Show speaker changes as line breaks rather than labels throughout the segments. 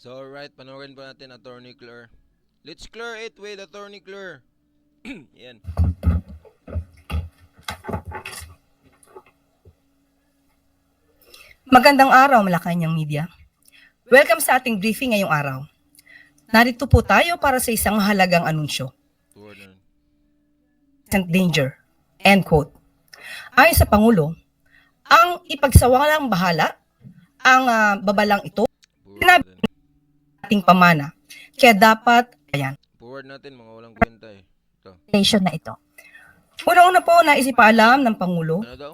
So alright, panoorin po natin Attorney Claire. Let's clear it with Attorney Claire. Yan.
Magandang araw, Malacanang Media. Welcome sa ating briefing ngayong araw. Narito po tayo para sa isang mahalagang anunsyo. Danger. End quote. Ayon sa Pangulo, ang ipagsawalang bahala ang babalang ito sinabi ng ating pamana. Kaya dapat, ayan.
Forward natin, mga walang kwenta eh.
Legislation na ito.
Una-una po, nais ipaalam ng Pangulo
Ano daw?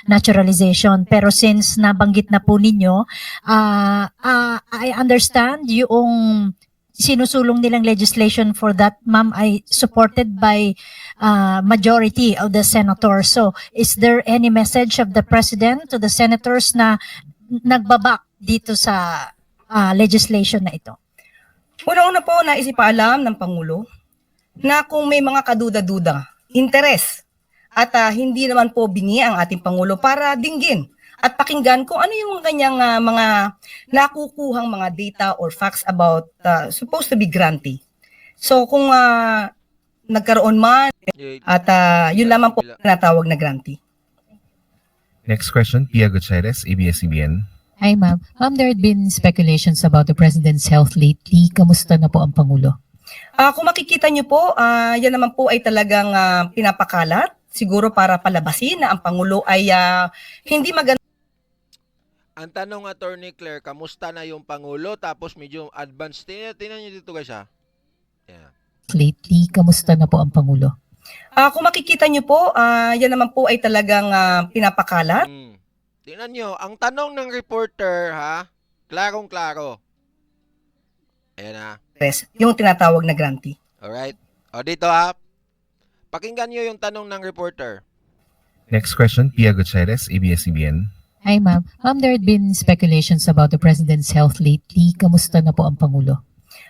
Naturalization. Pero since nabanggit na po ninyo, I understand yung sinusulong nilang legislation for that, ma'am, ay supported by majority of the senators. So, is there any message of the President to the senators na nagbabak dito sa legislation na ito?
Una-una po, nais ipaalam ng Pangulo na kung may mga kaduda-duda, interes, at hindi naman po bingi ang ating Pangulo para dinggin at pakinggan kung ano yung kanyang mga nakukuhang mga data or facts about supposed to be grantee. So kung nagkaroon man at yun lamang po tinatawag na grantee.
Next question, Pia Gutierrez, ABS-CBN.
Hi, ma'am. Ma'am, there had been speculations about the President's health lately. Kamusta na po ang Pangulo?
Kung makikita nyo po, yan naman po ay talagang pinapakalat, siguro para palabasin na ang Pangulo ay hindi maganda.
Ang tanong, Attorney Claire, kamusta na yung Pangulo? Tapos medyo advanced. Tingnan nyo dito guys ha. Yeah.
Lately, kamusta na po ang Pangulo?
Kung makikita nyo po, yan naman po ay talagang pinapakalat.
Tingnan nyo, ang tanong ng reporter ha, klarong-klaro. Ayan ha.
Yung tinatawag na grantee.
Alright. O dito ha, pakinggan nyo yung tanong ng reporter.
Next question, Pia Gutierrez, ABS-CBN.
Hi, ma'am. Ma'am, there had been speculations about the President's health lately. Kamusta na po ang Pangulo?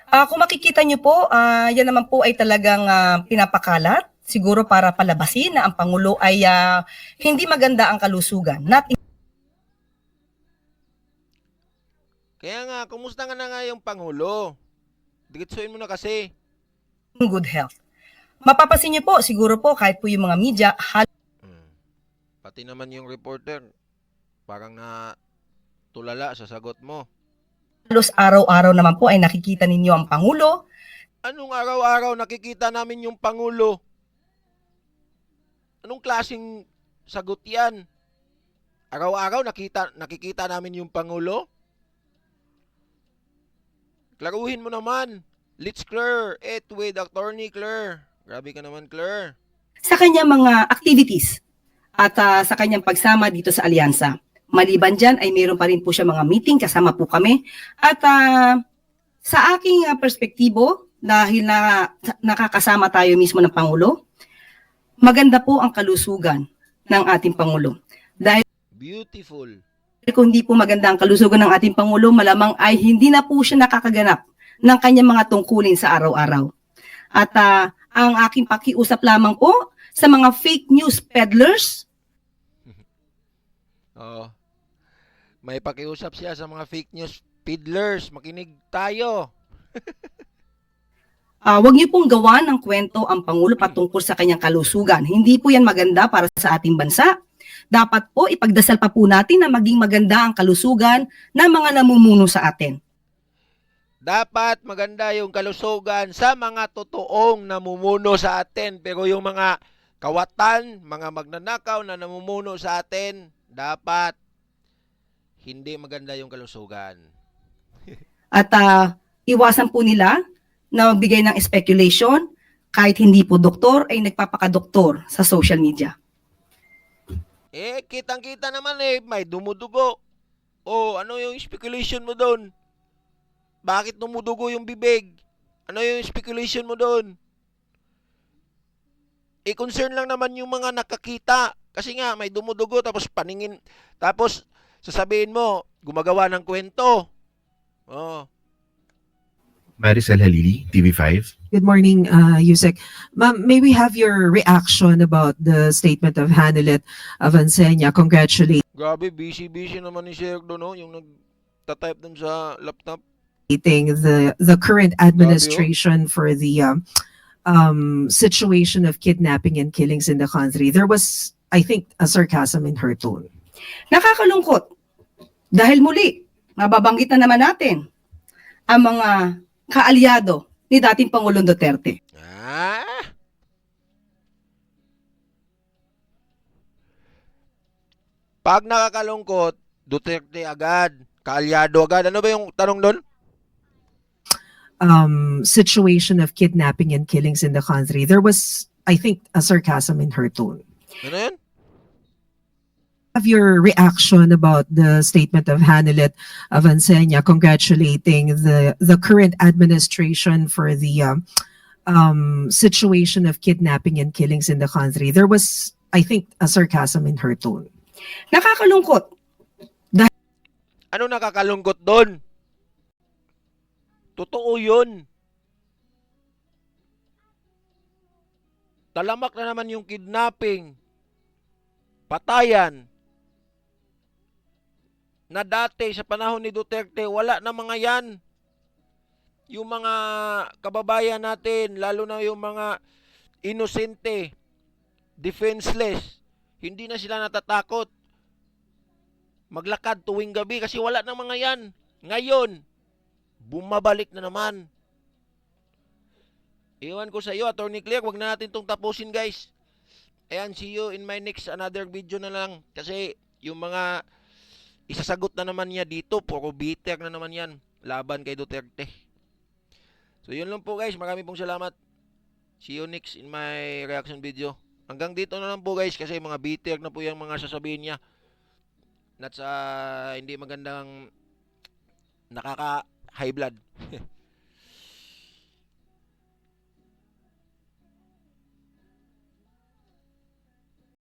Kung makikita nyo po, yan naman po ay talagang pinapakalat, siguro para palabasin na ang Pangulo ay hindi maganda ang kalusugan.
Kaya nga, kumusta nga na nga yung Pangulo? Digitsuin mo na kasi.
Good health. Mapapasin nyo po, siguro po, kahit po yung mga media,
Pati naman yung reporter, parang na tulala sa sagot mo.
halos araw-araw naman po ay nakikita ninyo ang Pangulo.
Anong araw-araw nakikita namin yung Pangulo? Anong klaseng sagot yan? Araw-araw nakikita namin yung Pangulo? Klaruhin mo naman. Let's clear it with Attorney Claire. Grabe ka naman, Claire.
Sa kanyang mga activities at sa kanyang pagsama dito sa alyansa. Maliban dyan ay mayroon pa rin po siya mga meeting, kasama po kami. At sa aking perspektibo, dahil nakakasama tayo mismo ng Pangulo, maganda po ang kalusugan ng ating Pangulo. Dahil
Beautiful.
kung hindi po maganda ang kalusugan ng ating Pangulo, malamang ay hindi na po siya nakakaganap ng kanyang mga tungkulin sa araw-araw. At ang aking pakiusap lamang po sa mga fake news peddlers.
Oo. May pakiusap siya sa mga fake news peddlers. Makinig tayo.
Huwag niyo pong gawa ng kwento ang Pangulo patungkol sa kanyang kalusugan. Hindi po yan maganda para sa ating bansa. Dapat po ipagdasal pa po natin na maging maganda ang kalusugan ng mga namumuno sa atin.
Dapat maganda yung kalusugan sa mga totoong namumuno sa atin. Pero yung mga kawatan, mga magnanakaw na namumuno sa atin, dapat hindi maganda yung kalusugan.
At iwasan po nila na magbigay ng speculation kahit hindi po doktor ay nagpapakadoktor sa social media.
Kitang-kita naman may dumudugo. Ano yung speculation mo doon? Bakit dumudugo yung bibig? Ano yung speculation mo doon? Concern lang naman yung mga nakakita. Kasi nga, may dumudugo, tapos paningin, tapos sasabihin mo, gumagawa ng kwento.
Maricel Halili, TV5.
Good morning, Yusek. Ma'am, may we have your reaction about the statement of Hanelet Avancenia? Congratulations.
Grabe, busy-busy naman ni Sir no? Yung nagtatype dun sa laptop.
The current administration for the situation of kidnapping and killings in the country. There was, I think, a sarcasm in her tone.
Nakakalungkot dahil muli, mababanggit na naman natin ang mga kaalyado ni dating Pangulong Duterte.
Ah! Pag nakakalungkot, Duterte agad, kaalyado agad. Ano ba yung tanong doon?
Situation of kidnapping and killings in the country. There was, I think, a sarcasm in her tone.
Ano yun?
Have your reaction about the statement of Hanelet Avancenia congratulating the current administration for the situation of kidnapping and killings in the country. There was, I think, a sarcasm in her tone.
Nakakalungkot
Ano nakakalungkot doon? Totoo yun. Talamak na naman yung kidnapping, patayan, na dati sa panahon ni Duterte, wala na mga yan. Yung mga kababayan natin, lalo na yung mga inosente, defenseless, hindi na sila natatakot maglakad tuwing gabi kasi wala na mga yan. Ngayon, bumabalik na naman. Iwan ko sa iyo, Attorney Claire, wag na natin itong tapusin, guys. Ayan, see you in my next another video na lang. Kasi yung mga isasagot na naman niya dito, puro bitter na naman yan. Laban kay Duterte. So yun lang po, guys. Marami pong salamat. See you next in my reaction video. Hanggang dito na lang po, guys, kasi mga bitter na po yung mga sasabihin niya. Not sa hindi magandang nakaka-high blood.